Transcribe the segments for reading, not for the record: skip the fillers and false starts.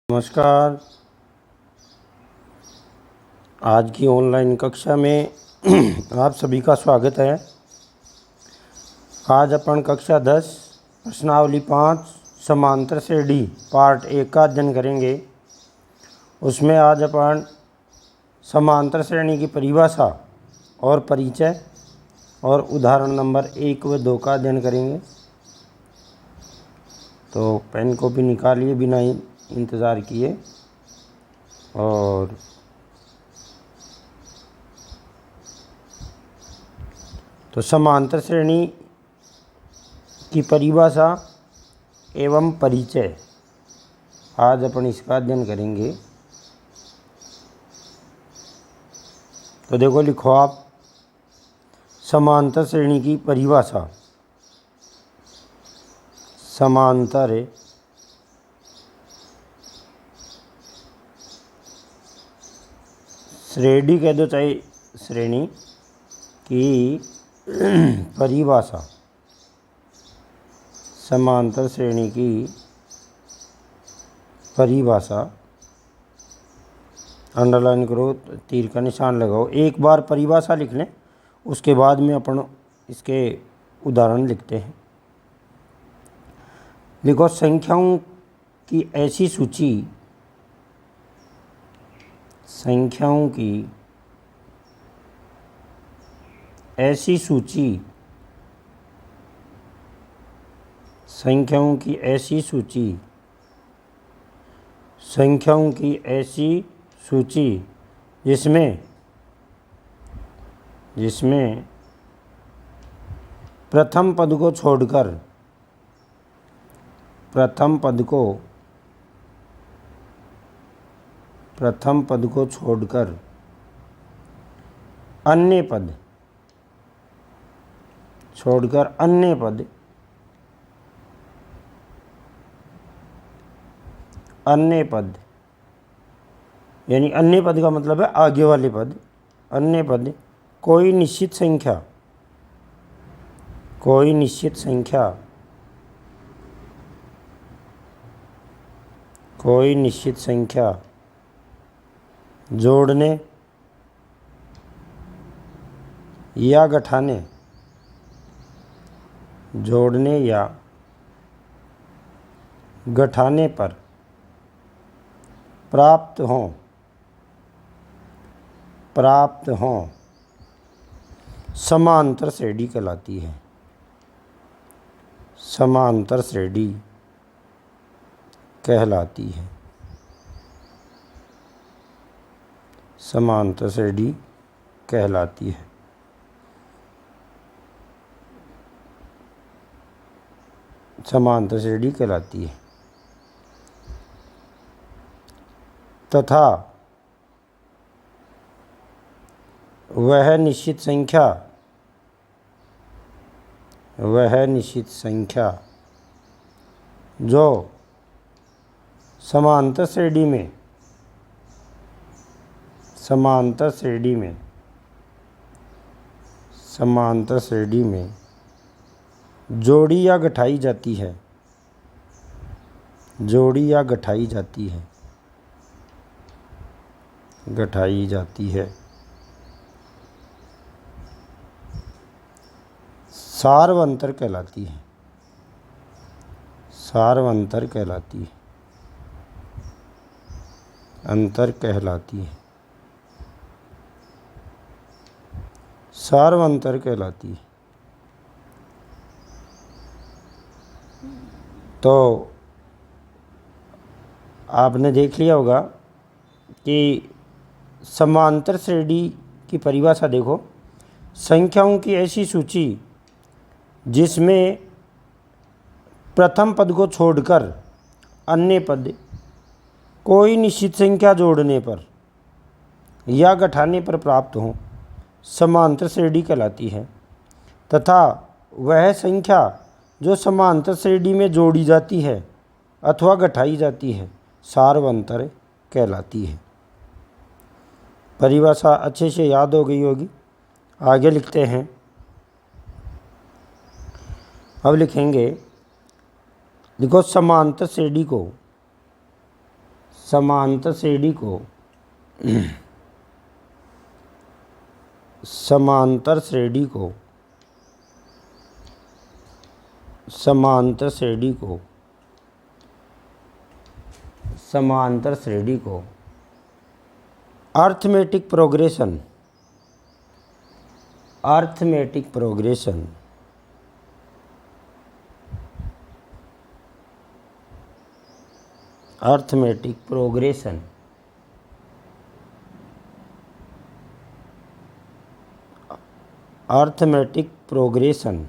नमस्कार। आज की ऑनलाइन कक्षा में आप सभी का स्वागत है। आज अपन कक्षा 10 प्रश्नावली 5 समांतर श्रेणी पार्ट 1 का अध्ययन करेंगे। उसमें आज अपन समांतर श्रेणी की परिभाषा और परिचय और उदाहरण नंबर 1 व 2 का अध्ययन करेंगे। तो पेन कॉपी निकालिए बिना इंतज़ार किए और तो समांतर श्रेणी की परिभाषा एवं परिचय आज अपन इसका अध्ययन करेंगे। तो देखो, लिखो आप समांतर श्रेणी की परिभाषा। समांतर श्रेणी कह दो चाहे श्रेणी की परिभाषा। समांतर श्रेणी की परिभाषा अंडरलाइन करो, तीर का निशान लगाओ। एक बार परिभाषा लिख लें, उसके बाद में अपन इसके उदाहरण लिखते हैं। लिखो, संख्याओं की ऐसी सूची, संख्याओं की ऐसी सूची, संख्याओं की ऐसी सूची, संख्याओं की ऐसी सूची जिसमें प्रथम पद को छोड़कर, प्रथम पद को छोड़कर अन्य पद यानी अन्य पद का मतलब है आगे वाले पद। अन्य पद कोई निश्चित संख्या जोड़ने या घटाने पर प्राप्त हों समांतर श्रेणी कहलाती है। समांतर श्रेणी कहलाती है। समांतर श्रेणी कहलाती है। समांतर श्रेणी कहलाती है। तथा वह निश्चित संख्या जो समांतर श्रेणी में जोड़ी या घटाई जाती है। सार्वंतर कहलाती है। सार्वंतर कहलाती है। अंतर कहलाती है। सार्वंतर कहलाती है। तो आपने देख लिया होगा कि समांतर श्रेणी की परिभाषा देखो, संख्याओं की ऐसी सूची जिसमें प्रथम पद को छोड़कर अन्य पद कोई निश्चित संख्या जोड़ने पर या घटाने पर प्राप्त हो समांतर श्रेणी कहलाती है। तथा वह संख्या जो समांतर श्रेणी में जोड़ी जाती है अथवा घटाई जाती है सार्वंतर कहलाती है। परिभाषा अच्छे से याद हो गई होगी। आगे लिखते हैं। अब लिखेंगे, देखो, समांतर श्रेणी को समांतर श्रेणी को समांतर श्रेणी को समांतर श्रेणी को समांतर श्रेणी को arithmetic progression arithmetic progression arithmetic progression arithmetic progression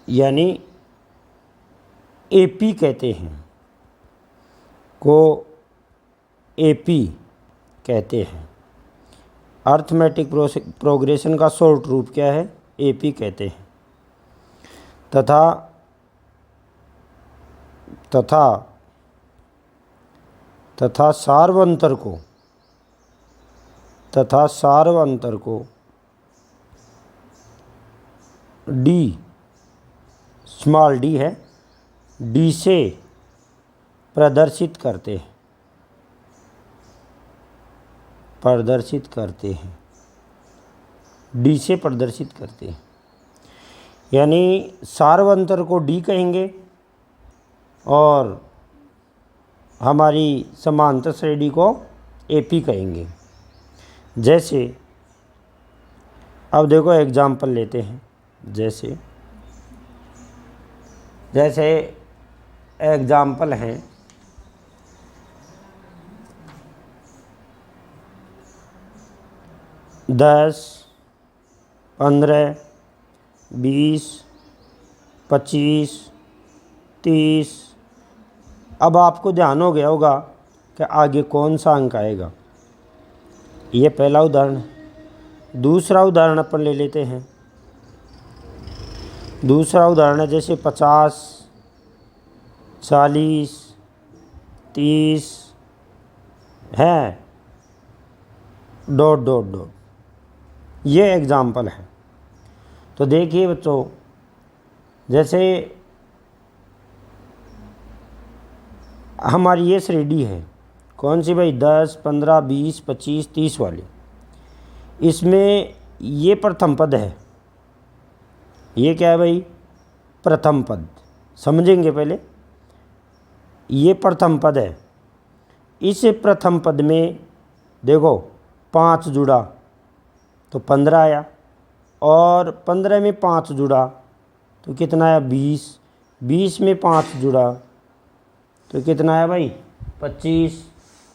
यानी एपी कहते हैं, को एपी कहते हैं। अर्थमेटिक प्रोग्रेशन का शॉर्ट रूप क्या है? एपी कहते हैं। तथा सार्वंतर को डी, स्मॉल डी है, डी से प्रदर्शित करते हैं डी से प्रदर्शित करते हैं। यानी सार्वंतर को डी कहेंगे और हमारी समांतर श्रेणी को एपी कहेंगे। जैसे अब देखो एग्जाम्पल लेते हैं। जैसे एग्जाम्पल हैं 10, 15, 20, 25, 30। अब आपको ध्यान हो गया होगा कि आगे कौन सा अंक आएगा। ये पहला उदाहरण है। दूसरा उदाहरण अपन ले लेते हैं। दूसरा उदाहरण है जैसे 50, 40, 30 है डॉट डॉट डॉट। ये एग्ज़ाम्पल है। तो देखिए बच्चों, जैसे हमारी ये श्रेणी है, कौन सी भाई? 10, 15, 20, 25, 30 वाली। इसमें ये प्रथम पद है। ये क्या है भाई? प्रथम पद। समझेंगे पहले। ये प्रथम पद है। इस प्रथम पद में देखो 5 जुड़ा तो 15 आया, और 15 में 5 जुड़ा तो कितना आया? 20। 20 में 5 जुड़ा तो कितना आया भाई? 25।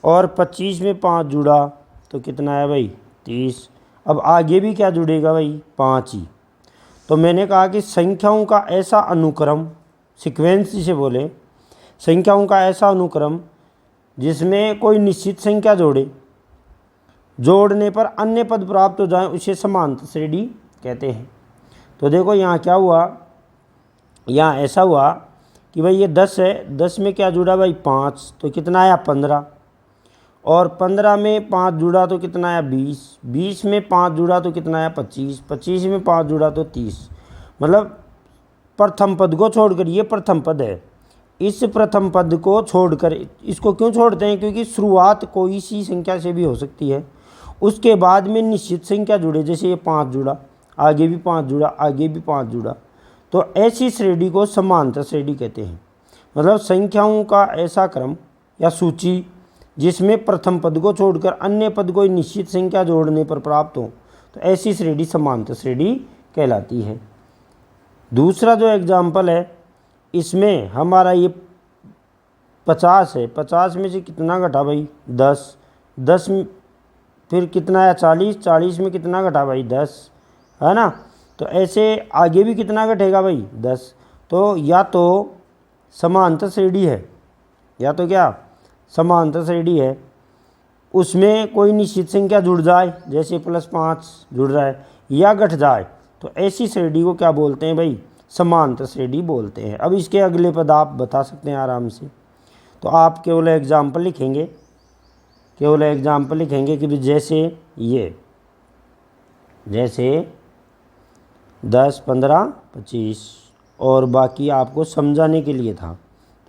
और 25 में 5 जुड़ा तो कितना आया भाई? 30। अब आगे भी क्या जुड़ेगा भाई? 5 ही। तो मैंने कहा कि संख्याओं का ऐसा अनुक्रम, सीक्वेंस जिसे बोले, संख्याओं का ऐसा अनुक्रम जिसमें कोई निश्चित संख्या जोड़ने पर अन्य पद प्राप्त हो जाए, उसे समांतर श्रेणी कहते हैं। तो देखो यहाँ क्या हुआ, यहाँ ऐसा हुआ कि भाई ये 10 है, 10 में क्या जुड़ा भाई? 5, तो कितना आया? 15। और 15 में 5 जुड़ा तो कितना आया? 20। 20 में 5 जुड़ा तो कितना आया? 25। 25 में 5 जुड़ा तो 30। मतलब प्रथम पद को छोड़कर, ये प्रथम पद है, इस प्रथम पद को छोड़कर, इसको क्यों छोड़ते हैं? क्योंकि शुरुआत कोई सी संख्या से भी हो सकती है, उसके बाद में निश्चित संख्या जुड़े। जैसे ये 5 जुड़ा, आगे भी 5 जुड़ा, आगे भी 5 जुड़ा, तो ऐसी श्रेणी को समांतर श्रेणी कहते हैं। मतलब संख्याओं का ऐसा क्रम या सूची जिसमें प्रथम पद को छोड़कर अन्य पद को निश्चित संख्या जोड़ने पर प्राप्त हो, तो ऐसी श्रेणी समांतर श्रेणी कहलाती है। दूसरा जो एग्जाम्पल है, इसमें हमारा ये 50 है। 50 में से कितना घटा भाई? 10। 10 फिर कितना आया? 40। 40 में कितना घटा भाई? 10, है ना। तो ऐसे आगे भी कितना घटेगा भाई? 10। तो या तो समांतर श्रेणी है, या तो क्या समांतर श्रेणी है, उसमें कोई निश्चित संख्या जुड़ जाए, जैसे +5 जुड़ रहा है, या घट जाए, तो ऐसी श्रेणी को क्या बोलते हैं भाई? समांतर श्रेणी बोलते हैं। अब इसके अगले पद आप बता सकते हैं आराम से। तो आप केवल एग्जाम्पल लिखेंगे, कि जैसे ये, जैसे 10, 15, 25, और बाकी आपको समझाने के लिए था।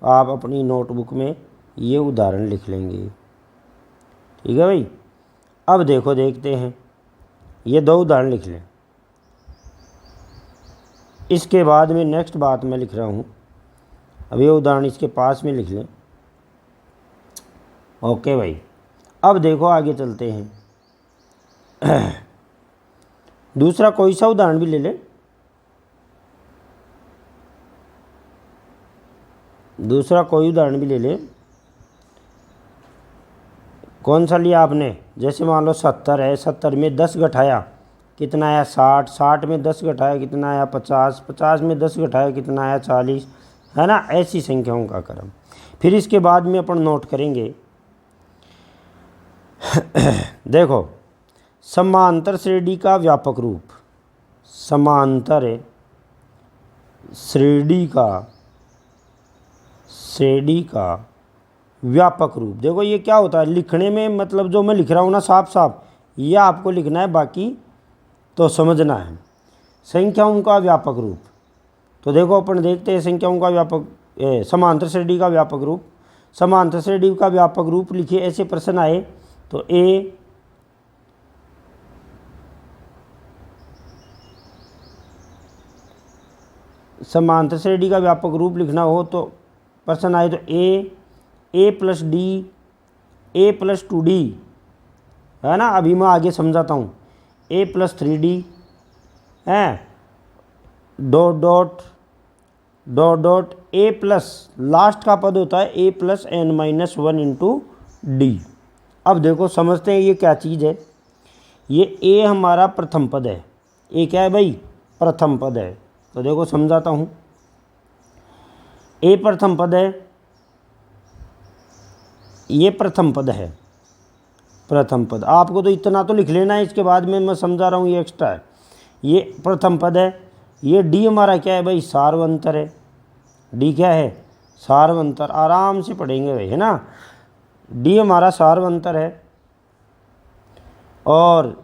तो आप अपनी नोटबुक में ये उदाहरण लिख लेंगे। ठीक है भाई। अब देखो देखते हैं, ये 2 उदाहरण लिख लें। इसके बाद में नेक्स्ट बात मैं लिख रहा हूँ, अब ये उदाहरण इसके पास में लिख लें। ओके भाई। अब देखो आगे चलते हैं। दूसरा कोई सा उदाहरण भी ले लें, दूसरा कोई उदाहरण भी ले लें। कौन सा लिया आपने? जैसे मान लो 70 है, 70 में 10 घटाया कितना आया 60, 60 में 10 घटाया कितना आया 50, 50 में 10 घटाया कितना आया 40, है ना। ऐसी संख्याओं का क्रम। फिर इसके बाद में अपन नोट करेंगे। देखो, समांतर श्रेणी का व्यापक रूप, समांतर श्रेणी का व्यापक रूप। देखो ये क्या होता है लिखने में, मतलब जो मैं लिख रहा हूँ ना साफ साफ, ये आपको लिखना है, बाकी तो समझना है। संख्याओं का व्यापक रूप, तो देखो अपन देखते हैं संख्याओं का व्यापक समांतर श्रेणी का व्यापक रूप। समांतर श्रेणी का व्यापक रूप लिखिए, ऐसे प्रश्न आए तो ए समांतर श्रेणी का व्यापक रूप लिखना हो तो प्रश्न आए तो ए प्लस डी, ए प्लस 2d, है ना। अभी मैं आगे समझाता हूँ। ए प्लस 3d है, dot dot dot dot A plus, last का पद होता है ए प्लस n-1 इंटू डी। अब देखो समझते हैं ये क्या चीज़ है। ये ए हमारा प्रथम पद है, ए क्या है भाई? प्रथम पद है। तो देखो समझाता हूँ, ए प्रथम पद है, ये प्रथम पद है, प्रथम पद। आपको तो इतना तो लिख लेना है, इसके बाद में मैं समझा रहा हूँ, ये एक्स्ट्रा है। ये प्रथम पद है। ये डी हमारा क्या है भाई? सार्वंतर है। डी क्या है? सार्वंतर। आराम से पढ़ेंगे भाई, है ना। डी हमारा सार्वंतर है। और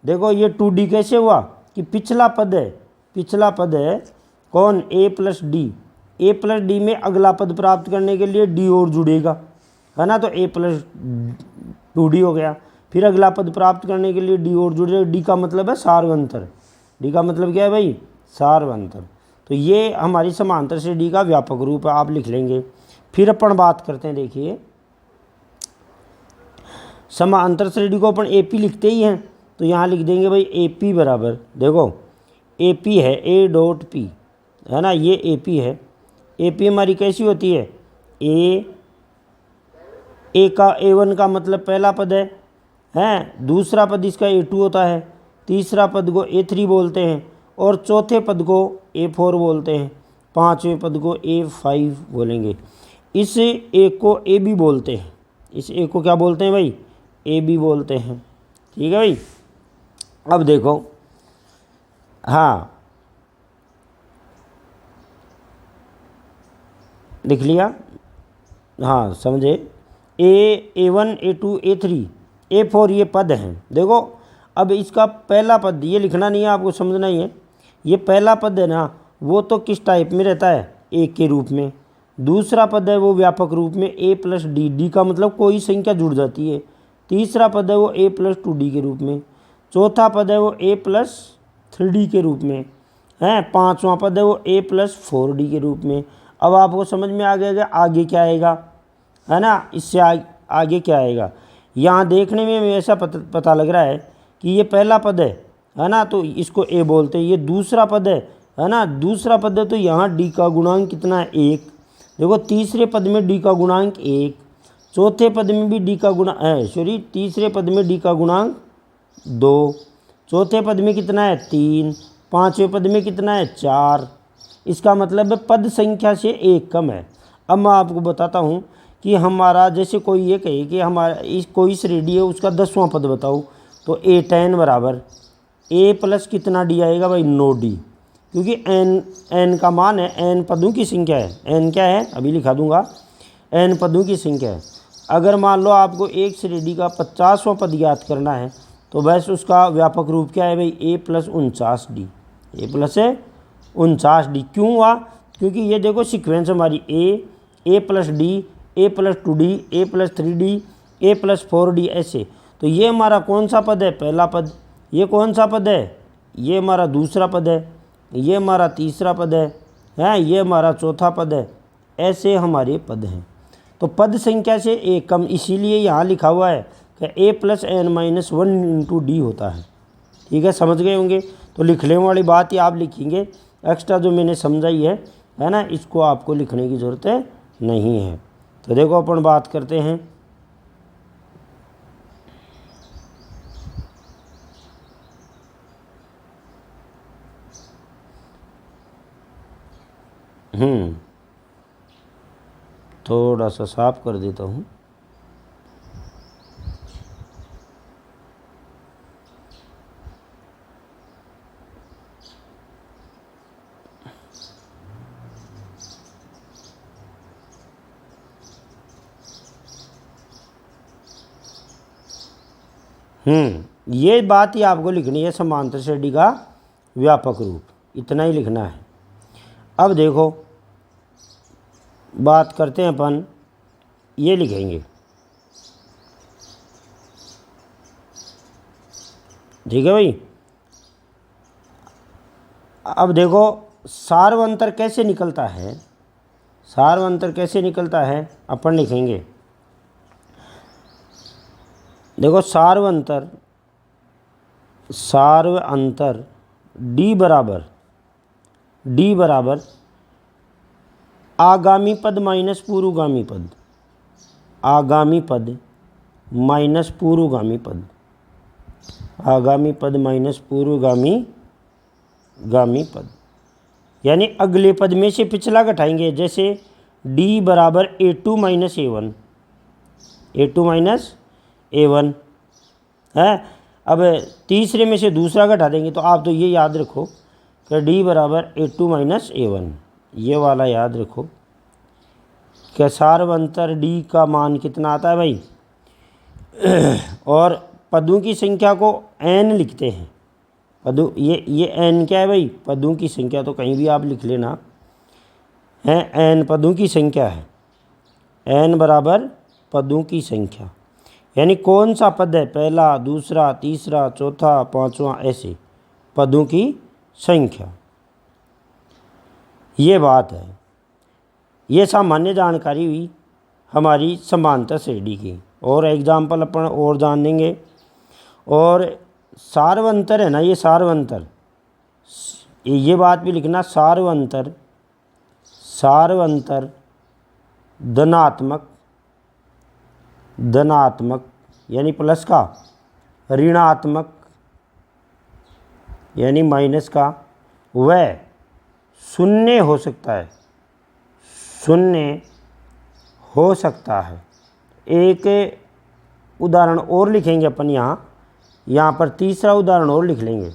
देखो ये 2d कैसे हुआ कि पिछला पद है, पिछला पद है कौन? ए प्लस डी। ए प्लस डी में अगला पद प्राप्त करने के लिए डी और जुड़ेगा, है ना। तो ए प्लस 2d हो गया। फिर अगला पद प्राप्त करने के लिए डी और जुड़ेगा। डी का मतलब है सार्वंतर। डी का मतलब क्या है भाई? सार्वंतर। तो ये हमारी समांतर से डी का व्यापक रूप है, आप लिख लेंगे। फिर अपन बात करते हैं, देखिए समांतर श्रेणी को अपन एपी लिखते ही हैं, तो यहाँ लिख देंगे भाई एपी बराबर, देखो एपी है ए डॉट पी, है ना। ये एपी है। एपी हमारी कैसी होती है? ए का A1 का मतलब पहला पद है, दूसरा पद इसका A2 होता है, तीसरा पद को A3 बोलते हैं, और चौथे पद को A4 बोलते हैं, पांचवें पद को A5 बोलेंगे। इस ए को AB बोलते हैं। इस ए को क्या बोलते हैं भाई? AB बोलते हैं। ठीक है भाई। अब देखो, हाँ लिख लिया, हाँ समझे। A1 A2 A3 A4 ये पद हैं। देखो अब इसका पहला पद, ये लिखना नहीं है, आपको समझना ही है। ये पहला पद है ना, वो तो किस टाइप में रहता है? एक के रूप में। दूसरा पद है वो व्यापक रूप में A प्लस डी, डी का मतलब कोई संख्या जुड़ जाती है। तीसरा पद है वो A प्लस 2d के रूप में। चौथा पद है वो A प्लस 3d के रूप में है। पांचवा पद है वो A प्लस 4d के रूप में। अब आपको समझ में आ गया आगे क्या आएगा, है ना। इससे आगे क्या आएगा? यहाँ देखने में ऐसा पता लग रहा है कि ये पहला पद है ना, तो इसको A बोलते हैं। ये दूसरा पद है ना, दूसरा पद है, तो यहाँ d का गुणांक कितना है? 1। देखो तीसरे पद में d का गुणांक 1, चौथे पद में भी d का गुणांक तीसरे पद में d का गुणांक 2, चौथे पद में कितना है? 3, पांचवें पद में कितना है? 4। इसका मतलब है पद संख्या से 1 कम है। अब मैं आपको बताता हूँ कि हमारा, जैसे कोई ये कहे कि हमारा इस कोई श्रेणी है, उसका 10वां पद बताओ, तो A10 बराबर A प्लस कितना d आएगा भाई? 9d, क्योंकि n का मान है, n पदों की संख्या है। n क्या है? अभी लिखा दूंगा, n पदों की संख्या है। अगर मान लो आपको एक श्रेणी का 50वां पद ज्ञात करना है, तो बस उसका व्यापक रूप क्या है भाई? A plus 49d। A plus 49d क्यों हुआ? क्योंकि ये देखो सीक्वेंस हमारी A A plus D, A plus 2d, A plus 3d, A plus 4d, ऐसे। तो ये हमारा कौन सा पद है? पहला पद। ये कौन सा पद है? ये हमारा दूसरा पद है। ये हमारा तीसरा पद है, ये हमारा चौथा पद है। ऐसे हमारे पद हैं। तो पद संख्या से ए कम, इसीलिए यहाँ लिखा हुआ है कि A plus N minus 1 into D होता है। ठीक है, समझ गए होंगे। तो लिखने वाली बात ही आप लिखेंगे, एक्स्ट्रा जो मैंने समझाई है ना, इसको आपको लिखने की ज़रूरत नहीं है। तो देखो अपन बात करते हैं। थोड़ा सा साफ कर देता हूँ। ये बात ही आपको लिखनी है, समांतर श्रेणी का व्यापक रूप, इतना ही लिखना है। अब देखो बात करते हैं अपन, ये लिखेंगे। ठीक है भाई। अब देखो सार्वंतर कैसे निकलता है, सार्वंतर कैसे निकलता है अपन लिखेंगे। देखो सार्वंतर डी बराबर आगामी पद माइनस पूर्वगामी पद, आगामी पद माइनस पूर्वगामी पद, आगामी पद माइनस पूर्वगामी पद। यानी अगले पद में से पिछला घटाएंगे। जैसे d बराबर a2 minus a1, a2 minus a1 है। अब तीसरे में से दूसरा घटा देंगे। तो आप तो ये याद रखो कि d बराबर a2 माइनस a1, ये वाला याद रखो कि सार्वंतर d का मान कितना आता है भाई। और पदों की संख्या को n लिखते हैं। पदों ये n क्या है भाई? पदों की संख्या। तो कहीं भी आप लिख लेना है, n पदों की संख्या है। n बराबर पदों की संख्या, यानी कौन सा पद है, पहला, दूसरा, तीसरा, चौथा, पांचवा, ऐसे पदों की संख्या। ये बात है। ये सामान्य जानकारी हुई हमारी समांतर श्रेणी की। और एग्जाम्पल अपन और जान देंगे। और सार्वंतर है ना, ये सार्वंतर, ये बात भी लिखना, सार्वंतर धनात्मक यानी प्लस का, ऋणात्मक यानी माइनस का, वह शून्य हो सकता है, शून्य हो सकता है। एक उदाहरण और लिखेंगे अपन यहाँ पर तीसरा उदाहरण और लिख लेंगे।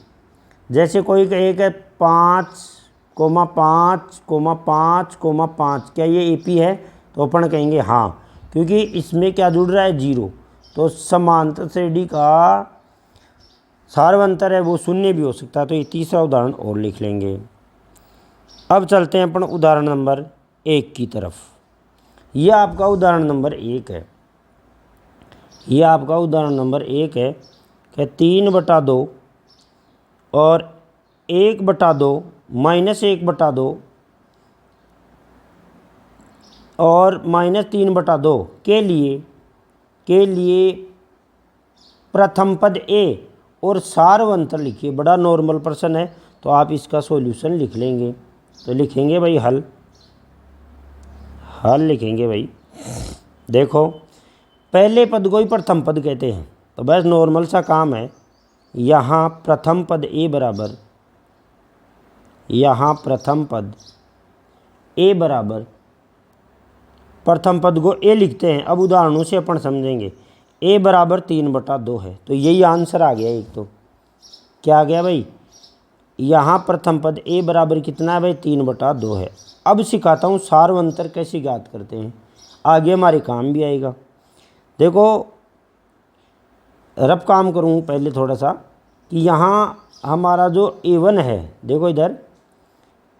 जैसे कोई एक है 5,5,5,5, क्या ये AP है? तो अपन कहेंगे हाँ, क्योंकि इसमें क्या जुड़ रहा है? 0। तो समांतर श्रेणी का सार्वंतर है वो शून्य भी हो सकता है। तो ये तीसरा उदाहरण और लिख लेंगे। अब चलते हैं अपन उदाहरण नंबर 1 की तरफ। यह आपका उदाहरण नंबर 1 है। यह आपका उदाहरण नंबर 1 है कि 3/2 और 1/2 माइनस 1/2 और माइनस 3/2 के लिए प्रथम पद A और सार्वंतर लिखिए। बड़ा नॉर्मल प्रश्न है, तो आप इसका सॉल्यूशन लिख लेंगे। तो लिखेंगे भाई हल लिखेंगे भाई। देखो पहले पद को ही प्रथम पद कहते हैं, तो बस नॉर्मल सा काम है। यहाँ प्रथम पद A बराबर, यहाँ प्रथम पद A बराबर, प्रथम पद को A लिखते हैं। अब उदाहरणों से अपन समझेंगे। A बराबर 3/2 है, तो यही आंसर आ गया। एक तो क्या आ गया भाई? यहाँ प्रथम पद A बराबर कितना है भाई? 3/2 है। अब सिखाता हूँ सार्वंतर कैसे ज्ञात करते हैं, आगे हमारे काम भी आएगा। देखो रफ काम करूँ पहले थोड़ा सा, कि यहाँ हमारा जो A1 है, देखो इधर,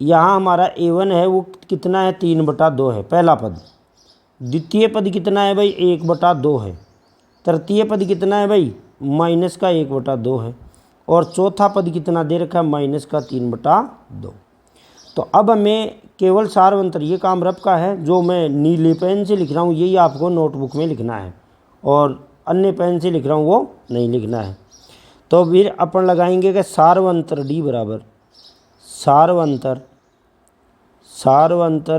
यहाँ हमारा A1 है वो कितना है? 3/2 है, पहला पद। द्वितीय पद कितना है भाई 1/2 है। तृतीय पद कितना है भाई -1/2 है। और चौथा पद कितना दे रखा है -3/2। तो अब हमें केवल सार्वंतर, ये काम रब का है, जो मैं नीले पेन से लिख रहा हूँ यही आपको नोटबुक में लिखना है, और अन्य पेन से लिख रहा हूँ वो नहीं लिखना है। तो फिर अपन लगाएंगे कि सार्वंतर डी बराबर सार्वंतर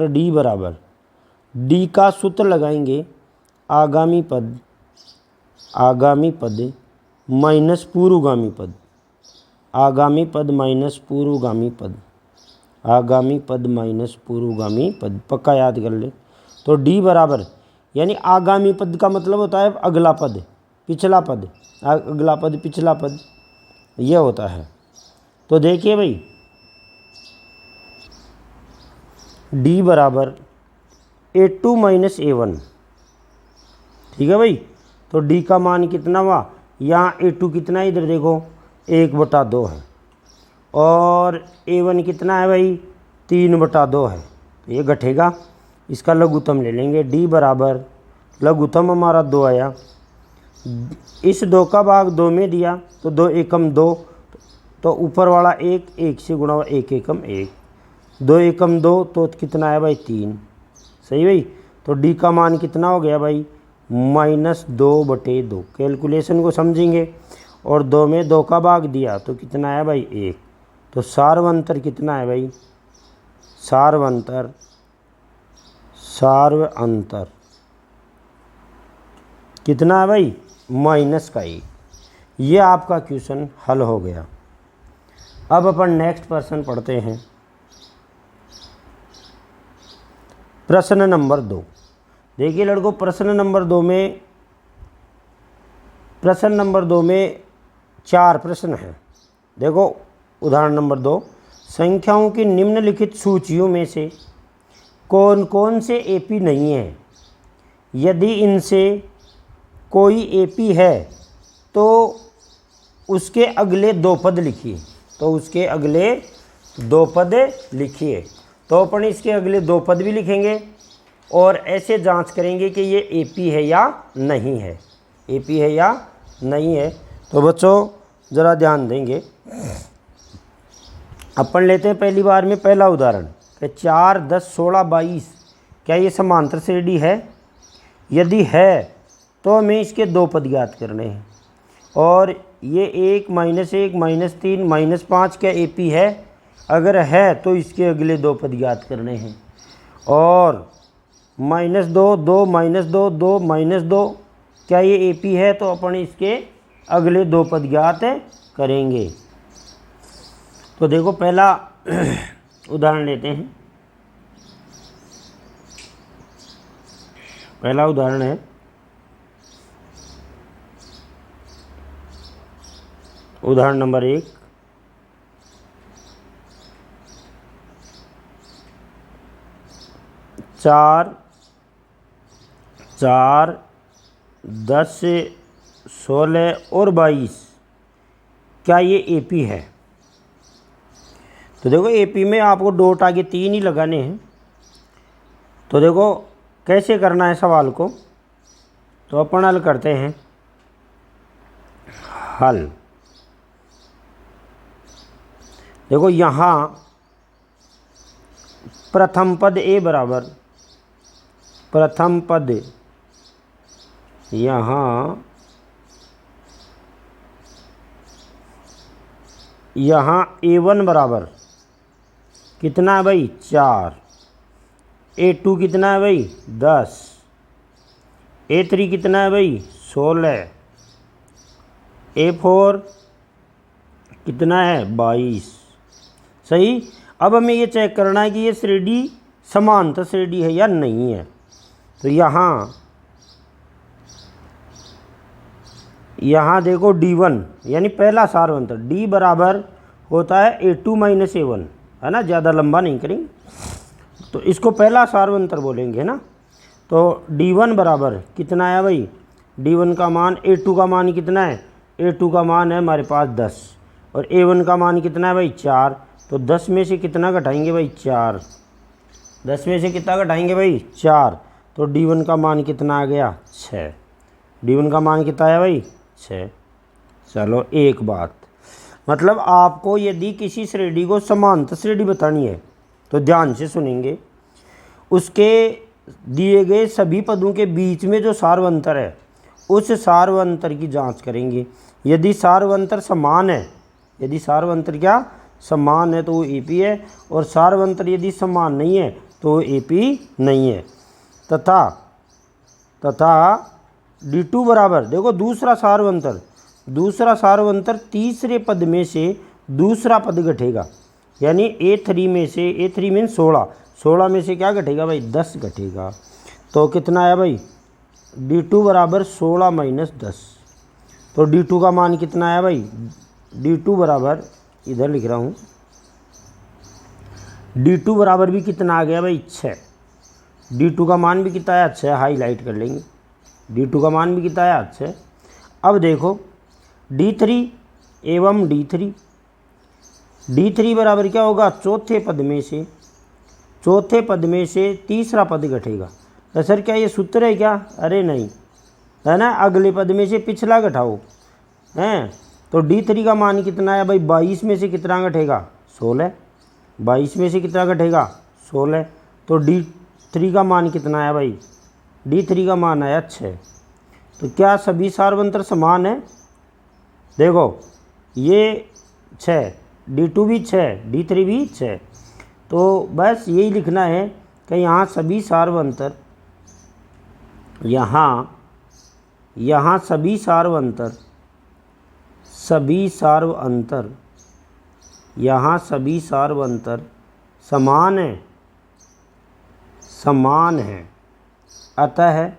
डी बराबर डी का सूत्र लगाएंगे आगामी पद माइनस पूर्वगामी पद, आगामी पद माइनस पूर्वगामी पद, पक्का याद कर ले। तो डी बराबर, यानी आगामी पद का मतलब होता है अगला पद, पिछला पद, अगला पद पिछला पद, यह होता है। तो देखिए भाई डी बराबर A2 - A1, ठीक है भाई। तो डी का मान कितना हुआ, यहाँ A2 कितना है, इधर देखो 1/2 है, और A1 कितना है भाई 3/2 है। तो ये घटेगा, इसका लघुत्तम ले लेंगे। डी बराबर लघुत्तम हमारा 2 आया, इस 2 का भाग 2 में दिया तो 2 एकम 2, तो ऊपर वाला 1 से गुणा हुआ 1 एकम 1, 2 एकम 2 तो कितना है भाई 3, सही भाई। तो डी का मान कितना हो गया भाई -2/2। कैलकुलेशन को समझेंगे, और 2 में 2 का भाग दिया तो कितना है भाई 1। तो सार्वंतर कितना है भाई, सार्वंतर कितना है भाई -1। ये आपका क्वेश्चन हल हो गया। अब अपन नेक्स्ट प्रश्न पढ़ते हैं, प्रश्न नंबर 2। देखिए लड़कों, प्रश्न नंबर 2 में 4 प्रश्न हैं। देखो उदाहरण नंबर 2, संख्याओं की निम्नलिखित सूचियों में से कौन कौन से एपी नहीं है, यदि इनसे कोई एपी है तो उसके अगले 2 पद लिखिए। तो अपन इसके अगले 2 पद भी लिखेंगे और ऐसे जांच करेंगे कि ये एपी है या नहीं है। तो बच्चों ज़रा ध्यान देंगे, अपन लेते हैं पहली बार में पहला उदाहरण कि 4, 10, 16, 22 क्या ये समांतर श्रेणी है। यदि है तो हमें इसके 2 पद ज्ञात करने हैं, और ये 1, -1, -3, -5 क्या एपी है। अगर है तो इसके अगले 2 पद ज्ञात करने हैं, और -2, 2, -2, 2, -2 क्या ये एपी है, तो अपन इसके अगले 2 पद ज्ञात करेंगे। तो देखो पहला उदाहरण लेते हैं। पहला उदाहरण है उदाहरण नंबर 1, 4, 10, 16 और 22 क्या ये एपी है। तो देखो एपी में आपको डॉट आगे 3 ही लगाने हैं। तो देखो कैसे करना है सवाल को, तो अपन हल करते हैं। हल देखो, यहाँ प्रथम पद ए बराबर, प्रथम पद यहाँ A1 बराबर कितना है भाई 4, A2 कितना है भाई 10, A3 कितना है भाई 16, A4 कितना है 22। सही। अब हमें ये चेक करना है कि ये श्रेणी समांतर श्रेणी है या नहीं है। तो यहाँ देखो D1 यानी पहला सार्वंतर D बराबर होता है A2 - A1, है ना, ज़्यादा लंबा नहीं करेंगे, तो इसको पहला सार्वंतर बोलेंगे ना। तो D1 बराबर कितना है भाई, D1 का मान, A2 का मान कितना है, A2 का मान है हमारे पास 10, और A1 का मान कितना है भाई 4। तो 10 में से कितना घटाएंगे भाई 4, 10 में से कितना घटाएंगे भाई 4। तो D1 का मान कितना आ गया 6। D1 का मान कितना आया भाई 6। चलो एक बात, मतलब आपको यदि किसी श्रेणी को समांतर श्रेणी बतानी है तो ध्यान से सुनेंगे, उसके दिए गए सभी पदों के बीच में जो सार्वंतर है उस सार्वंतर की जांच करेंगे। यदि सार्वंतर समान है, यदि सार्वंतर क्या समान है तो वो एपी है, और सार्वंतर यदि समान नहीं है तो वो एपी नहीं है। तथा D2 बराबर, देखो दूसरा सार्वंतर तीसरे पद में से दूसरा पद घटेगा, यानी A3 में से, A3 मीन 16 में से क्या घटेगा भाई 10 घटेगा। तो कितना आया भाई D2 बराबर 16 माइनस 10। तो D2 का मान कितना आया भाई, D2 बराबर, इधर लिख रहा हूँ, D2 बराबर भी कितना आ गया भाई 6। D2 का मान भी कितना आया 6, हाईलाइट कर लेंगे, D2 का मान भी कितना आया 6। अब देखो D3 एवं D3 बराबर क्या होगा, चौथे पद में से तीसरा पद घटेगा। तो सर क्या ये सूत्र है क्या, अरे नहीं है ना, अगले पद में से पिछला घटाओ हैं। तो D3 का मान कितना है भाई 22 में से कितना घटेगा 16, 22 में से कितना घटेगा 16। तो D3 का मान कितना आया भाई, D3 का मान आया 6। तो क्या सभी सार्वंतर समान है, देखो ये 6, D2 भी 6, D3 भी 6। तो बस यही लिखना है कि यहाँ सभी सार्वंतर, यहाँ सभी सार्वंतर यहाँ सभी सार्वंतर समान है। अतः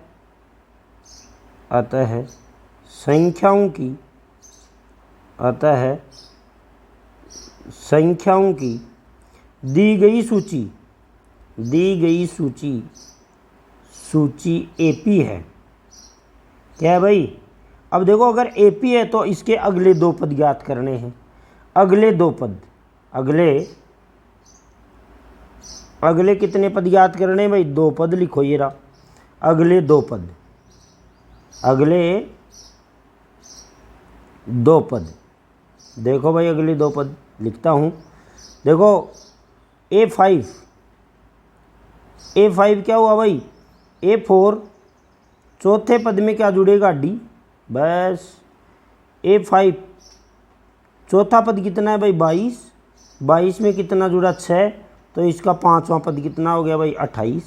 संख्याओं की दी गई सूची एपी है। क्या है भाई, अब देखो अगर एपी है तो इसके अगले दो पद ज्ञात करने हैं। अगले कितने पद ज्ञात करने हैं भाई, 2 पद लिखो, ये रहा अगले 2 पद। देखो भाई अगले 2 पद लिखता हूँ, देखो A5 क्या हुआ भाई, A4 चौथे पद में क्या जुड़ेगा D, बस A5 चौथा पद कितना है भाई 22 में कितना जुड़ा 6, तो इसका 5वां पद कितना हो गया भाई 28।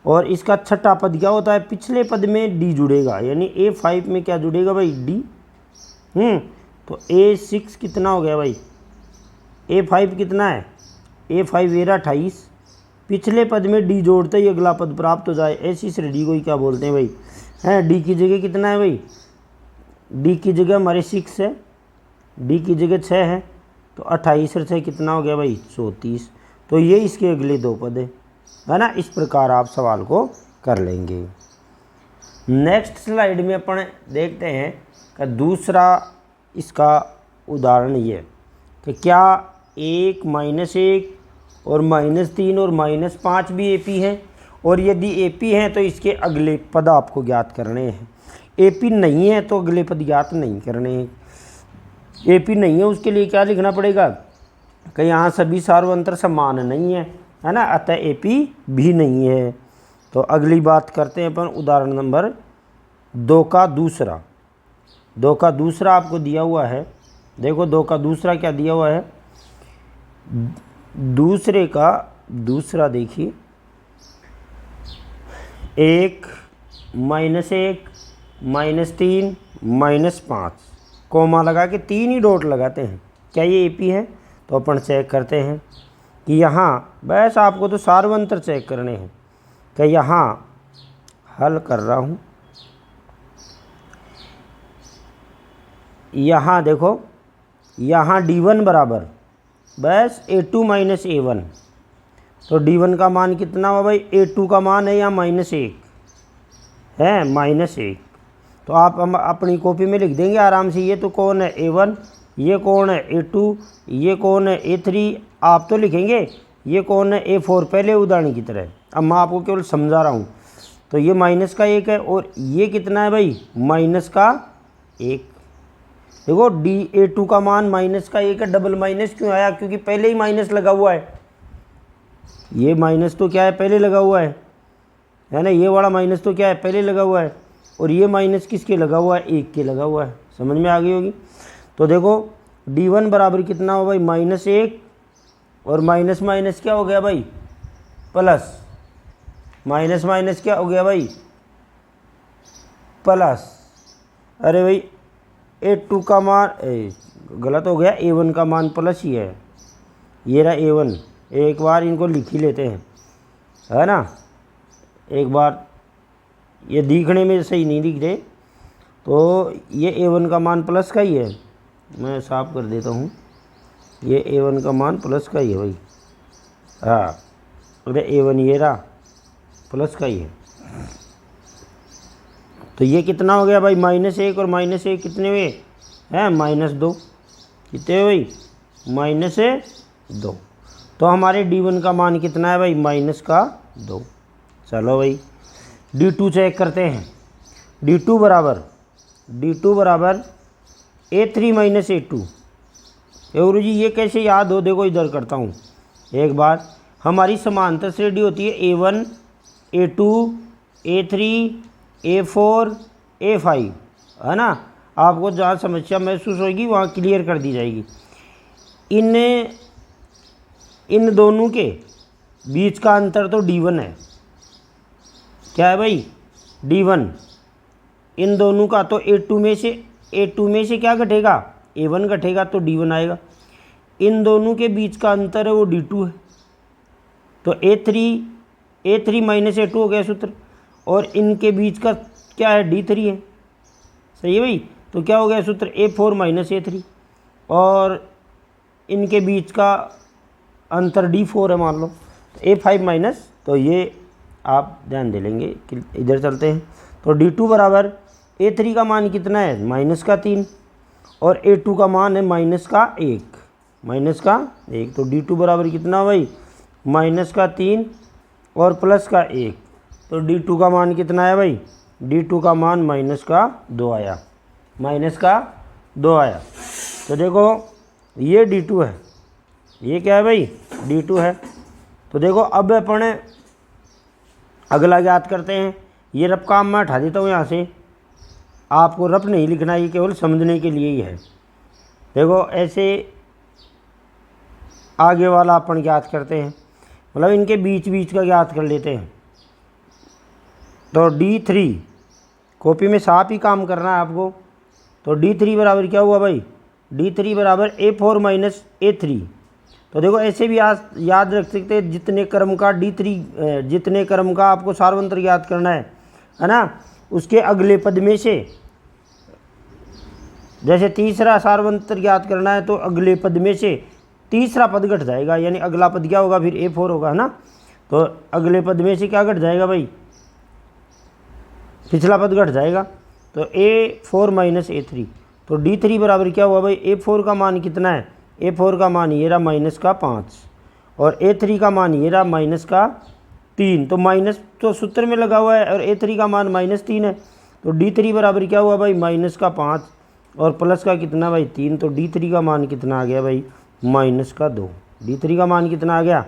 और इसका छठा पद क्या होता है, पिछले पद में D जुड़ेगा, यानी A5 में क्या जुड़ेगा भाई D। तो A6 कितना हो गया भाई, A5 कितना है, A5 वेरा 28, पिछले पद में D जोड़ते ही अगला पद प्राप्त हो जाए, ऐसी श्रेणी को ही क्या बोलते हैं भाई, हैं। D की जगह कितना है भाई, D की जगह हमारे 6 है, D की जगह 6 है, तो 28 और 6 कितना हो गया भाई 34। तो ये इसके अगले 2 पद है ना। इस प्रकार आप सवाल को कर लेंगे। नेक्स्ट स्लाइड में अपन देखते हैं कि दूसरा इसका उदाहरण ये कि क्या 1, -1 और -3 और -5 भी एपी हैं, और यदि एपी हैं तो इसके अगले पद आपको ज्ञात करने हैं। एपी नहीं है तो अगले पद ज्ञात नहीं करने हैं। एपी नहीं है उसके लिए क्या लिखना पड़ेगा कि यहाँ सभी सार्वंतर समान नहीं है ना, अतः एपी भी नहीं है। तो अगली बात करते हैं अपन उदाहरण नंबर 2 का दूसरा। 2 का दूसरा आपको दिया हुआ है, देखो 2 का दूसरा क्या दिया हुआ है, दूसरे का दूसरा देखिए 1, -1, -3, -5 कोमा लगा के 3 ही डॉट लगाते हैं। क्या ये एपी है, तो अपन चेक करते हैं कि यहाँ बस आपको तो सार्वंतर चेक करने हैं। कि यहाँ हल कर रहा हूँ, यहाँ देखो, यहाँ D1 बराबर बस A2 - A1, तो D1 का मान कितना हुआ भाई, A2 का मान है यहाँ -1 है, -1। तो आप हम अपनी कॉपी में लिख देंगे आराम से, ये तो कौन है A1, ये कौन है A2, ये कौन है A3, आप तो लिखेंगे ये कौन है A4, पहले उदाहरण की तरह। अब मैं आपको केवल समझा रहा हूँ तो ये माइनस का 1 है, और ये कितना है भाई, माइनस का 1। देखो DA2 का मान माइनस का 1 है। डबल माइनस क्यों आया, क्योंकि पहले ही माइनस लगा हुआ है। ये माइनस तो क्या है, पहले लगा हुआ है ना, ये वाला माइनस तो क्या है, पहले लगा हुआ है। और ये माइनस किसके लगा हुआ है, 1 के लगा हुआ है। समझ में आ गई होगी। तो देखो D1 बराबर कितना हो भाई, -1, और माइनस माइनस क्या हो गया भाई, प्लस, माइनस माइनस क्या हो गया भाई, प्लस। अरे भाई A2 का मान गलत हो गया, A1 का मान प्लस ही है। ये रहा A1, एक बार इनको लिख ही लेते हैं, है ना। एक बार ये दिखने में सही नहीं दिख रहे, तो ये A1 का मान प्लस का ही है। मैं साफ कर देता हूँ, ये A1 का मान प्लस का ही है भाई। हाँ, अरे A1 ये रहा, प्लस का ही है। तो ये कितना हो गया भाई, -1 और -1 कितने हुए हैं, -2। कितने भाई, -2। तो हमारे D1 का मान कितना है भाई, -2। चलो भाई D2 चेक करते हैं। D2 बराबर A3 - A2। गुरु जी ये कैसे याद हो, देखो इधर करता हूँ एक बार। हमारी समांतर श्रेणी होती है A1 A2 A3 A4 A5, है ना। आपको जहाँ समस्या महसूस होगी वहाँ क्लियर कर दी जाएगी। इन दोनों के बीच का अंतर तो D1 है। क्या है भाई, D1। इन दोनों का तो A2 में से क्या घटेगा, A1 घटेगा, तो D1 आएगा। इन दोनों के बीच का अंतर है वो D2 है, तो A3 - A2 हो गया सूत्र। और इनके बीच का क्या है, D3 है। सही है भाई। तो क्या हो गया सूत्र, A4 - A3। और इनके बीच का अंतर D4 है मान लो, तो A5 माइनस, तो ये आप ध्यान दे लेंगे कि इधर चलते हैं। तो D2 बराबर A3 का मान कितना है, -3, और A2 का मान है -1। तो D2 बराबर कितना भाई, -3 और +1। तो D2 का मान कितना है भाई, D2 का मान -2 आया, -2 आया। तो देखो ये D2 है, ये क्या है भाई, D2 है। तो देखो अब अपन अगला याद करते हैं। ये रफ काम मैं उठा देता हूँ यहाँ से, आपको रफ नहीं लिखना, ये केवल समझने के लिए ही है। देखो ऐसे आगे वाला अपन याद करते हैं, मतलब इनके बीच का याद कर लेते हैं। तो D3 कॉपी में साफ ही काम करना है आपको। तो D3 बराबर क्या हुआ भाई, D3 बराबर A4 - A3। तो देखो ऐसे भी याद रख सकते हैं, जितने क्रम का जितने क्रम का आपको सार्वंतर याद करना है ना, उसके अगले पद में से, जैसे तीसरा सार्वंतर याद करना है तो अगले पद में से तीसरा पद घट जाएगा, यानी अगला पद क्या होगा, फिर A4 होगा, है ना। तो अगले पद में से क्या घट जाएगा भाई, पिछला पद घट जाएगा, तो A4 - A3। तो D3 बराबर क्या हुआ भाई, A4 का मान कितना है, A4 का मान ये रहा -5, और A3 का मान ये रहा -3। तो माइनस तो सूत्र में लगा हुआ है, और A3 का मान -3 है। तो D3 बराबर क्या हुआ भाई, -5 और प्लस का कितना भाई, 3। तो D3 का मान कितना आ गया भाई, -2। D3 का मान कितना आ गया,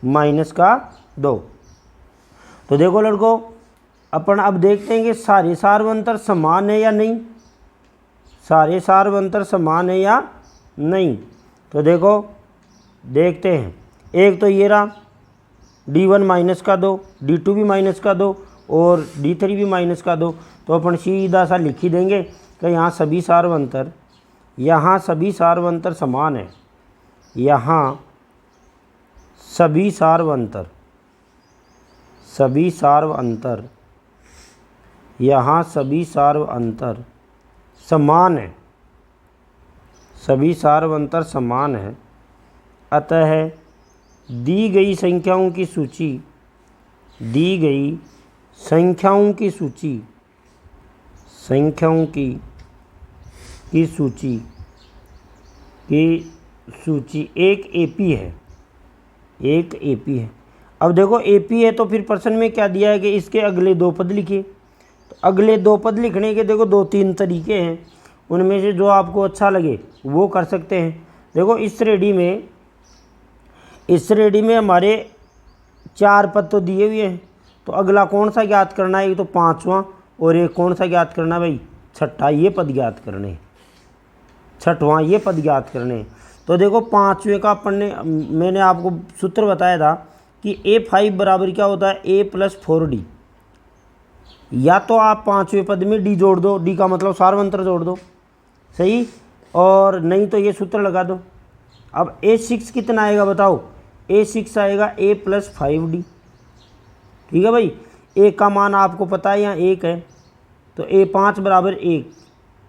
-2। तो देखो लड़कों, अपन अब देखते हैं कि सारे सार्वंतर समान है या नहीं, सारे सार्वंतर समान है या नहीं। तो देखो देखते हैं। एक तो ये रहा D1 -2, D2 भी -2, और D3 भी -2। तो अपन सीधा सा लिख ही देंगे कि यहाँ सभी सार्वंतर समान है। यहाँ सभी सार्वंतर यहाँ सभी सार्वंतर समान है, सभी सार्वंतर समान है। अतः दी गई संख्याओं की सूची एक एपी है, अब देखो AP है तो फिर प्रश्न में क्या दिया है कि इसके अगले दो पद लिखिए। तो अगले दो पद लिखने के देखो 2-3 तरीके हैं, उनमें से जो आपको अच्छा लगे वो कर सकते हैं। देखो इस श्रेणी में हमारे 4 पद तो दिए हुए हैं, तो अगला कौन सा ज्ञात करना है? एक तो 5वां और एक कौन सा ज्ञात करना है भाई? 6ठा, ये पद ज्ञात करने, 6ठवां ये पद ज्ञात करने। तो देखो 5वें का मैंने आपको सूत्र बताया था कि A5 बराबर क्या होता है? A + 4D। या तो आप 5वें पद में D जोड़ दो, D का मतलब सार्वंत्र जोड़ दो, सही, और नहीं तो ये सूत्र लगा दो। अब A6 कितना आएगा बताओ? A6 आएगा A + 5D। ठीक है भाई, A का मान आपको पता है यहाँ 1 है, तो A5 बराबर 1।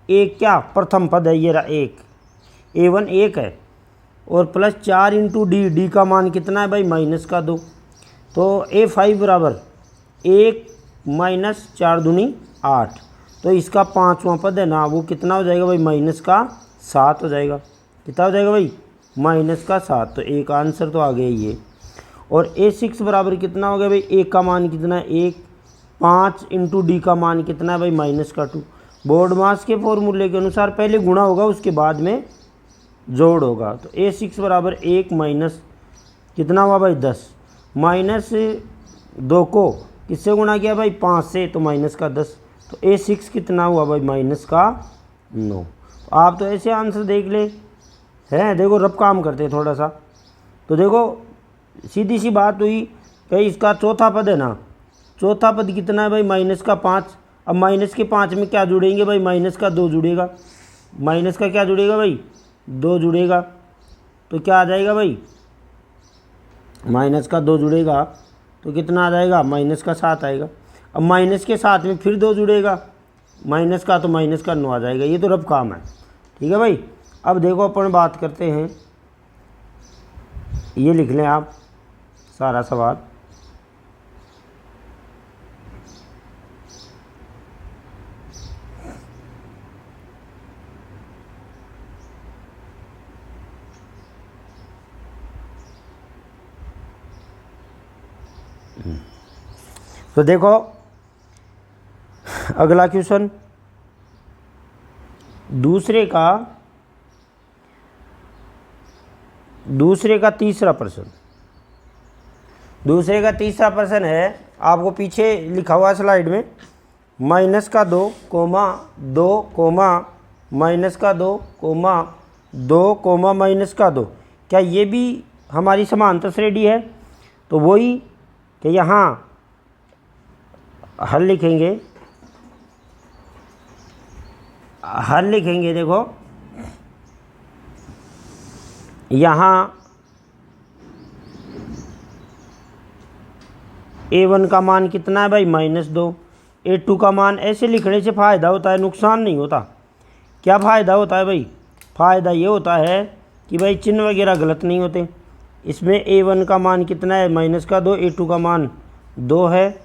1 क्या प्रथम पद है, ये रहा 1, A1 1 है, और प्लस 4 × D, D का मान कितना है भाई? -2। तो A5 बराबर 1 - 4 दूनी 8। तो इसका 5वां पद है ना, वो कितना हो जाएगा भाई? -7 हो जाएगा। कितना हो जाएगा भाई? -7। तो एक आंसर तो आ गया ये। और A6 बराबर कितना हो गया भाई? 1 का मान कितना है? 1। 5 × D का मान कितना है भाई? -2। बोर्ड मास के फॉर्मूले के अनुसार पहले गुणा होगा, उसके बाद में जोड़ होगा। तो A6 बराबर 1 माइनस कितना हुआ भाई? 10। -2 को किससे गुणा किया भाई? 5 से, तो -10। तो A6 कितना हुआ भाई? -9। तो आप तो ऐसे आंसर देख ले हैं। देखो रब काम करते हैं थोड़ा सा। तो देखो सीधी सी बात हुई कि इसका चौथा पद है ना, चौथा पद कितना है भाई? -5। अब माइनस के 5 में क्या जुड़ेंगे भाई? -2 जुड़ेगा। माइनस का क्या जुड़ेगा भाई? 2 जुड़ेगा। तो क्या आ जाएगा भाई? -2 जुड़ेगा तो कितना आ जाएगा? -7 आएगा। अब माइनस के साथ में फिर 2 जुड़ेगा, माइनस का, तो -9 आ जाएगा। ये तो रब काम है। ठीक है भाई। अब देखो अपन बात करते हैं, ये लिख लें आप सारा सवाल। तो देखो अगला क्वेश्चन, दूसरे का तीसरा प्रश्न। दूसरे का तीसरा प्रश्न है, आपको पीछे लिखा हुआ स्लाइड में, -2, -2, -2, -2। क्या ये भी हमारी समांतर श्रेणी है? तो वही कि यहाँ हल लिखेंगे, देखो यहाँ A1 का मान कितना है भाई? -2। A2 का मान, ऐसे लिखने से फ़ायदा होता है, नुकसान नहीं होता। क्या फ़ायदा होता है भाई? फ़ायदा ये होता है कि भाई चिन्ह वगैरह गलत नहीं होते। इसमें A1 का मान कितना है? -2। A2 का मान 2 है,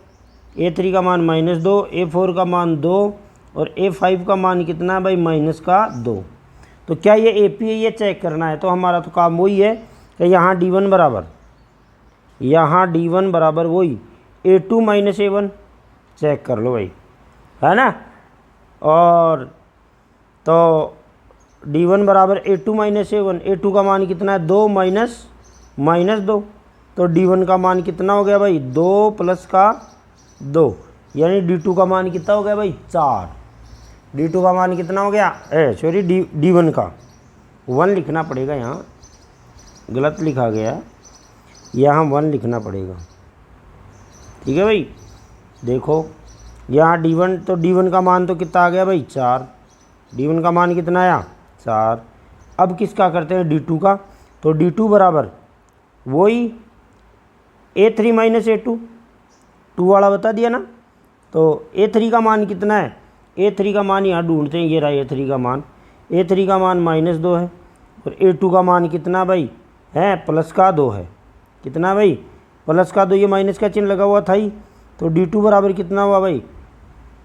A3 का मान -2, A4 का मान 2, और A5 का मान कितना है भाई? -2। तो क्या ये AP है? ये चेक करना है। तो हमारा तो काम वही है कि यहाँ D1 बराबर वही A2 - A1 चेक कर लो भाई, है ना। और तो D1 बराबर A2 - A1। A2 का मान कितना है? 2 -2। तो D1 का मान कितना हो गया भाई? 2 + 2, यानी D2 का मान कितना हो गया भाई? 4। D2 का मान कितना हो गया? सॉरी, D1 का 1 लिखना पड़ेगा, यहाँ गलत लिखा गया, यहाँ 1 लिखना पड़ेगा। ठीक है भाई। देखो यहाँ D1, तो D1 का मान तो कितना आ गया भाई? 4। D1 का मान कितना आया? 4। अब किसका करते हैं? D2 का। तो D2 बराबर वही A3 - A2, 2 वाला बता दिया ना। तो A3 का मान कितना है? A3 का मान यहाँ ढूंढते हैं, ये रहा A3 का मान। A3 का मान -2 है, और A2 का मान कितना भाई है? +2 है। कितना भाई? +2। ये माइनस का चिन्ह लगा हुआ था ही। तो D2 बराबर कितना हुआ भाई?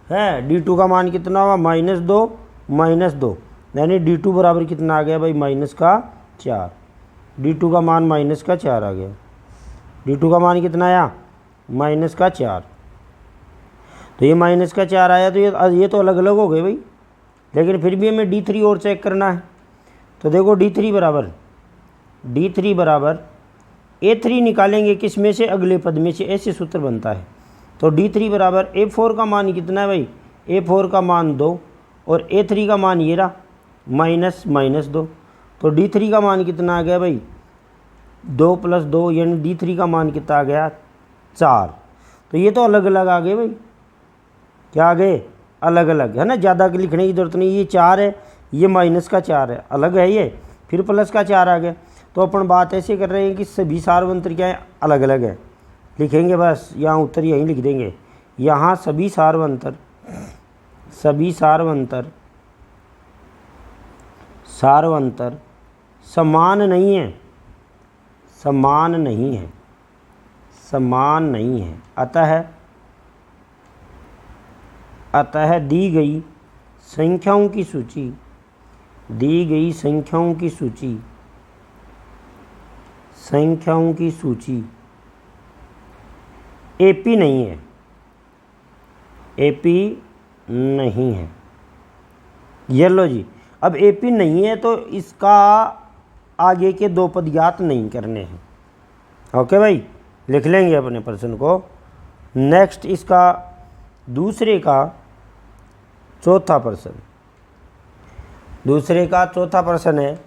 है D2 का मान कितना हुआ? -2 -2, यानी D2 बराबर कितना आ गया भाई? -4। D2 का मान -4 आ गया। D2 का मान कितना आया, -4। तो ये -4 आया, तो ये तो अलग अलग हो गए भाई, लेकिन फिर भी हमें D3 और चेक करना है। तो देखो D3 बराबर A3 निकालेंगे किस में से, अगले पद में से, ऐसे सूत्र बनता है। तो D3 बराबर A4 का मान कितना है भाई, A4 का मान 2 और A3 का मान ये रहा -2। तो D3 का मान कितना आ गया भाई, 2 + 2 यानी D3 का मान कितना आ गया, 4। तो ये तो अलग अलग आ गए भाई, क्या आ गए, अलग अलग, है ना, ज़्यादा लिखने की जरूरत नहीं। ये 4 है, ये -4 है, अलग है ये, फिर +4 आ गया। तो अपन बात ऐसे कर रहे हैं कि सभी सारवंतर क्या है, अलग अलग है। लिखेंगे बस, यहाँ उत्तर यहीं लिख देंगे। यहाँ सभी सारवंतर समान नहीं है, अतः दी गई संख्याओं की सूची एपी नहीं है। ये लो जी, अब एपी नहीं है तो इसका आगे के 2 पद ज्ञात नहीं करने हैं। ओके भाई, लिख लेंगे अपने प्रश्न को। नेक्स्ट इसका दूसरे का चौथा प्रश्न है।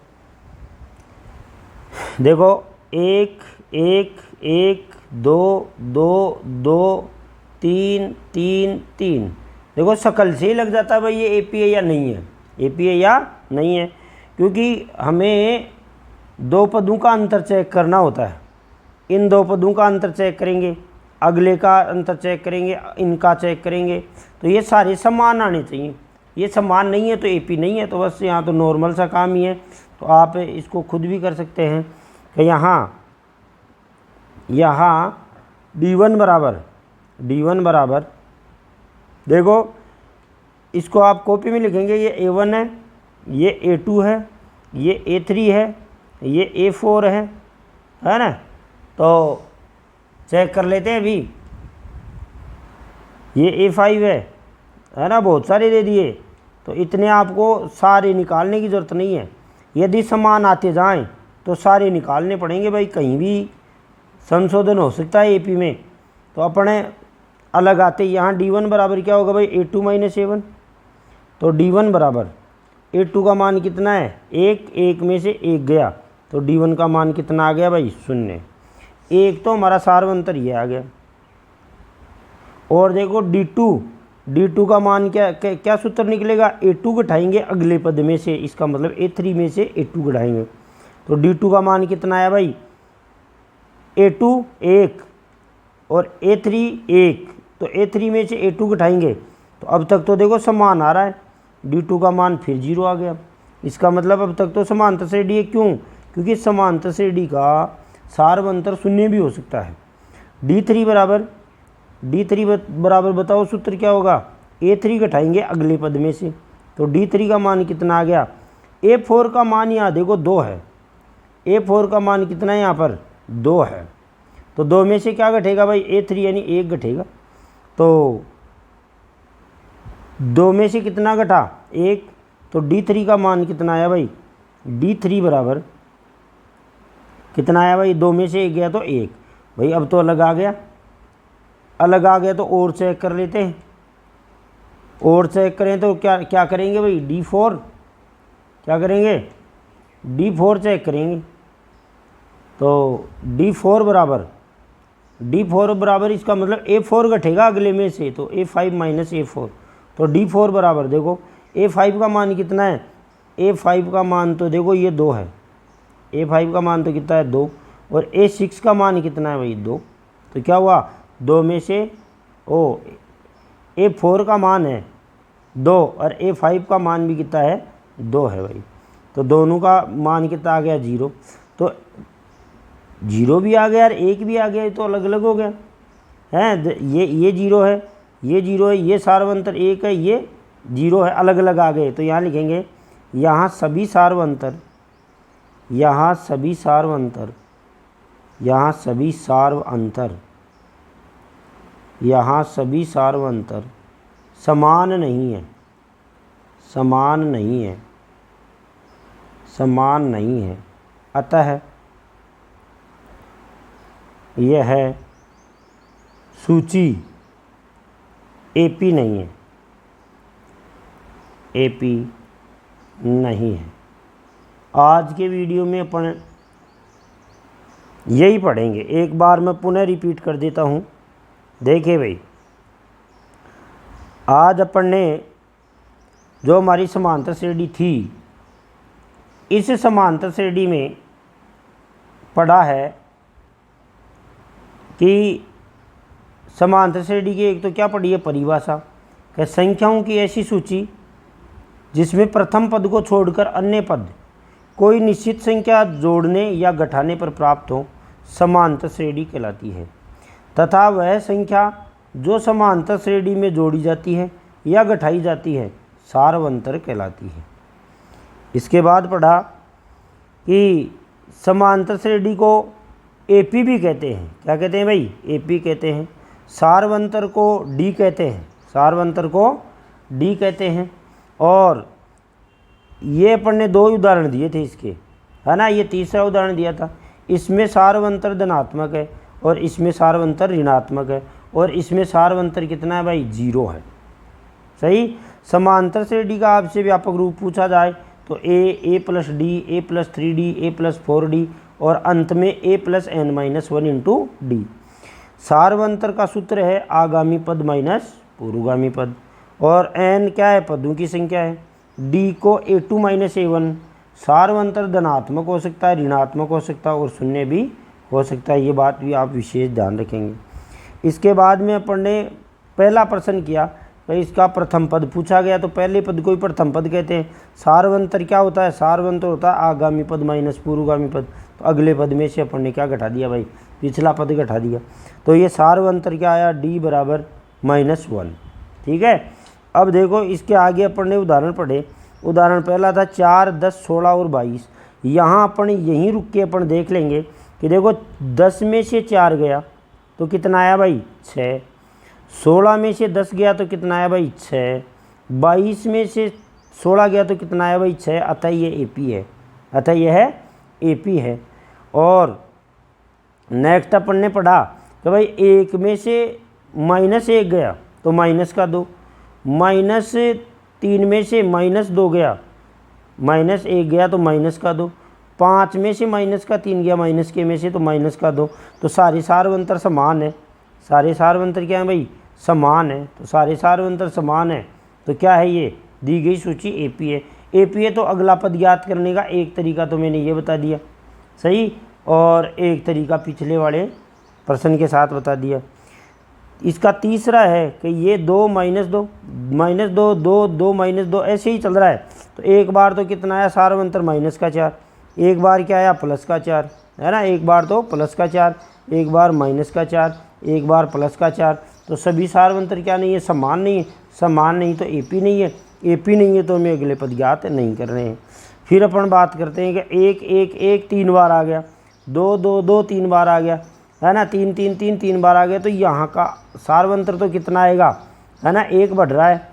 देखो 1 1 1 2 2 2 3 3 3। देखो शकल से ही लग जाता है भाई ये एपी है या नहीं है, क्योंकि हमें 2 पदों का अंतर चेक करना होता है। इन 2 पदों का अंतर चेक करेंगे, अगले का अंतर चेक करेंगे, इनका चेक करेंगे, तो ये सारे समान आने चाहिए। ये समान नहीं है तो एपी नहीं है। तो बस यहाँ तो नॉर्मल सा काम ही है। तो आप इसको खुद भी कर सकते हैं कि यहाँ D1 बराबर देखो, इसको आप कॉपी में लिखेंगे, ये A1 है, ये A2 है, ये A3 है, ये A4 है ना। तो चेक कर लेते हैं अभी, ये A5 है ना, बहुत सारे दे दिए। तो इतने आपको सारे निकालने की ज़रूरत नहीं है। यदि समान आते जाएं तो सारे निकालने पड़ेंगे भाई, कहीं भी संशोधन हो सकता है एपी में। तो अपने अलग आते, यहाँ D1 बराबर क्या होगा भाई, A2 - A1। तो D1 बराबर A2 का मान कितना है, 1 में से 1 गया, तो D1 का मान कितना आ गया भाई, 0। 1 तो हमारा सारवंतर ये आ गया। और देखो D2 का मान क्या सूत्र निकलेगा, A2 घटाएंगे अगले पद में से, इसका मतलब A3 में से A2 घटाएंगे। तो D2 का मान कितना आया भाई, A2 1 और A3 1। तो A3 में से A2 घटाएंगे, तो अब तक तो देखो समान आ रहा है, D2 का मान फिर 0 आ गया। इसका मतलब अब तक तो समांतर श्रेणी है। क्यों, क्योंकि समांतर श्रेणी का सारवंतर 0 भी हो सकता है। D3 बराबर बताओ सूत्र क्या होगा, A3 घटाएंगे अगले पद में से, तो D3 का मान कितना आ गया। A4 का मान यहाँ देखो 2 है, A4 का मान कितना है यहाँ पर, 2 है। तो 2 में से क्या घटेगा भाई, A3 यानी 1 घटेगा। तो 2 में से कितना घटा, 1। तो D3 का मान कितना आया भाई, D3 बराबर कितना आया भाई, 2 में से 1 गया तो 1। भाई अब तो अलग आ गया तो और चेक कर लेते हैं। और चेक करें तो क्या करेंगे भाई, D4 क्या करेंगे, D4 चेक करेंगे। तो D4 बराबर इसका मतलब A4 घटेगा अगले में से, तो A5 - A4। तो D4 बराबर देखो, A5 का मान कितना है, A5 का मान तो देखो ये 2 है, A5 का मान तो कितना है 2, और A6 का मान कितना है भाई 2। तो क्या हुआ, 2 में से A4 का मान है 2 और A5 का मान भी कितना है 2 है भाई। तो दोनों का मान कितना आ गया 0। तो 0 भी आ गया और 1 भी आ गया, तो अलग अलग हो गया है। ये 0 है, ये 0 है, ये सारवंतर 1 है, ये 0 है, अलग अलग आ गए। तो यहाँ लिखेंगे, यहाँ सभी सारवंतर यहाँ सभी सार्व अंतर समान नहीं है, अतः यह सूची एपी नहीं है। आज के वीडियो में अपन यही पढ़ेंगे। एक बार मैं पुनः रिपीट कर देता हूँ। देखिए भाई, आज अपन ने जो हमारी समांतर श्रेणी थी, इस समांतर श्रेणी में पढ़ा है कि समांतर श्रेणी की एक तो क्या पढ़ी है, परिभाषा, कि संख्याओं की ऐसी सूची जिसमें प्रथम पद को छोड़कर अन्य पद कोई निश्चित संख्या जोड़ने या घटाने पर प्राप्त हो, समांतर श्रेणी कहलाती है। तथा वह संख्या जो समांतर श्रेणी में जोड़ी जाती है या घटाई जाती है, सार्वंतर कहलाती है। इसके बाद पढ़ा कि समांतर श्रेणी को एपी भी कहते हैं। क्या कहते हैं भाई? एपी कहते हैं। सार्वंतर को डी कहते हैं। और ये अपन ने 2 उदाहरण दिए थे इसके, है ना। ये तीसरा उदाहरण दिया था। इसमें सार्वंतर धनात्मक है और इसमें सार्वंतर ऋणात्मक है, और इसमें सार्वंतर कितना है भाई? 0 है। सही। समांतर श्रेणी का आपसे व्यापक रूप पूछा जाए तो a plus D, a plus 3d, a plus 4d और अंत में a plus n-1 into D. सार्वंतर का सूत्र है आगामी पद माइनस पूर्वगामी पद, और n क्या है? पदों की संख्या है। d को a2 माइनस a1। सार्वंतर धनात्मक हो सकता है, ऋणात्मक हो सकता है और शून्य भी हो सकता है। ये बात भी आप विशेष ध्यान रखेंगे। इसके बाद में अपन ने पहला प्रश्न किया, भाई इसका प्रथम पद पूछा गया तो पहले पद को ही प्रथम पद कहते हैं। सार्वंतर क्या होता है? सार्वंतर होता है आगामी पद माइनस पूर्वगामी पद। तो अगले पद में से अपन ने क्या घटा दिया भाई? पिछला पद घटा दिया। तो ये सार्वंतर क्या आया? d बराबर -1। ठीक है। अब देखो, इसके आगे अपन ने उदाहरण पढ़े। उदाहरण पहला था 4, 10, 16 और 22। यहाँ अपन यहीं रुक के अपन देख लेंगे कि देखो 10 में से 4 गया तो कितना आया भाई? 6। 16 में से 10 गया तो कितना आया भाई? 6। 22 में से 16 गया तो कितना आया भाई? 6। अतः ये एपी है। और नेक्स्ट अपन ने पढ़ा कि भाई 1 में से -1 गया तो माइनस का 2, -3 में से -2 गया, -1 गया तो माइनस का 2, 5 में से -3 गया माइनस के में से तो माइनस का 2। तो सारे सार्वंतर समान है। सारे सार्वंतर क्या है भाई? समान है। तो सारे सार्वंतर समान है तो क्या है? ये दी गई सूची एपी है। एपी है तो अगला पद ज्ञात करने का एक तरीका तो मैंने ये बता दिया, सही, और एक तरीका पिछले वाले प्रश्न के साथ बता दिया। इसका तीसरा है कि ये 2 -2 -2 2 2 -2 ऐसे ही चल रहा है। तो एक बार तो कितना आया सार्वंतर? -4। एक बार क्या आया? +4, है ना। एक बार तो +4, एक बार -4, एक बार +4। तो सभी सार्वंतर क्या नहीं है? समान नहीं है। समान नहीं तो एपी नहीं है। एपी नहीं है तो हमें अगले पद ज्ञात नहीं कर रहे हैं। फिर अपन बात करते हैं कि 1 1 1 3 बार आ गया, 2 2 2 3 बार आ गया, है ना। 3 3 3 3 बार आ गया। तो यहाँ का सार्वंतर तो कितना आएगा? है ना, 1 बढ़ रहा है।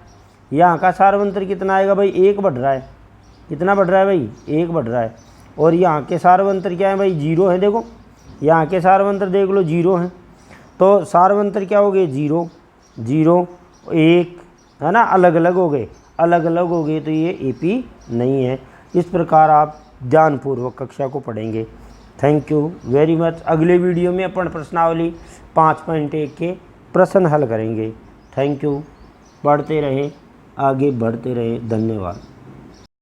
यहाँ का सार्वंतर कितना आएगा भाई? 1 बढ़ रहा है। कितना बढ़ रहा है भाई? 1 बढ़ रहा है। और यहाँ के सार्वंतर क्या है भाई? 0 है। देखो यहाँ के सार्वंतर देख लो, 0 हैं। तो सार्वंतर क्या हो गए? 0 0 1, है ना। अलग अलग हो गए, तो ये एपी नहीं है। इस प्रकार आप ध्यानपूर्वक कक्षा को पढ़ेंगे। Thank you very much. अगले वीडियो में अपन प्रश्नावली 5.1 के प्रश्न हल करेंगे। Thank you. पढ़ते रहें, आगे बढ़ते रहें। धन्यवाद।